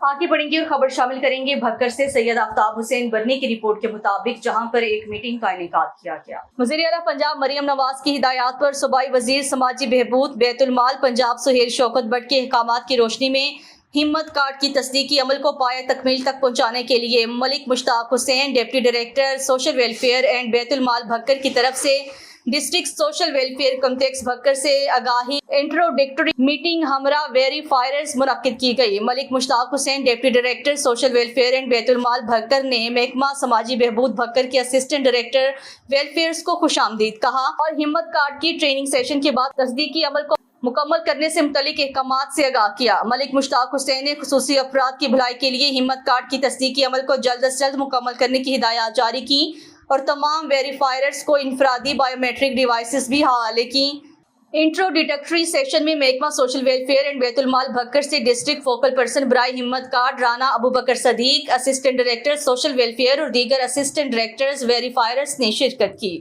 आगे बढ़ेंगे और खबर शामिल करेंगे भक्कर से। सैयद आफ्ताब हुसैन बरनी की रिपोर्ट के मुताबिक जहां पर एक मीटिंग का इनेकाद किया गया। वज़ीर आला पंजाब मरियम नवाज की हिदायत पर सूबाई वजीर समाजी बहबूद बैतुल माल पंजाब सुहेल शौकत भट्ट के अहकामात की रोशनी में हिम्मत कार्ड की तस्दीकी अमल को पाया तकमील तक पहुंचाने के लिए Malik Mushtaq Hussain deputy director social welfare and Baitul Maal Bhakkar की तरफ से district social welfare complex Bhakkar से आगाही इंट्रोडक्टरी मीटिंग हमरा वेरीफायर्स मुनक्किद की गई। Malik Mushtaq Hussain deputy director social welfare and Baitul Maal Bhakkar ने महकमा समाजी बहबूद भक्कर के असिस्टेंट डायरेक्टर वेलफेयर को खुशामदीद कहा और हिम्मत कार्ड की ट्रेनिंग सेशन के बाद तस्दीकी अमल को मुकम्मल करने से मुतल्लिक अहकामात से आगाह किया। मलिक मुश्ताक हुसैन ने खुसूसी अफराद की भलाई के लिए हिम्मत कार्ड की तस्दीकी अमल को जल्द अज जल्द मुकम्मल करने की हिदायत जारी की और तमाम वेरीफायर्स को इनफरादी बायोमेट्रिक डिवाइसेस भी हवाले की। इंट्रोडक्टरी सेशन में महकमा social welfare and Baitul Maal Bhakkar से डिस्ट्रिक्ट फोकल पर्सन बराए Himmat card Rana Abu Bakar Sadiq, assistant director social welfare और दीगर असिस्टेंट डायरेक्टर्स वेरीफायर्स ने शिरकत की।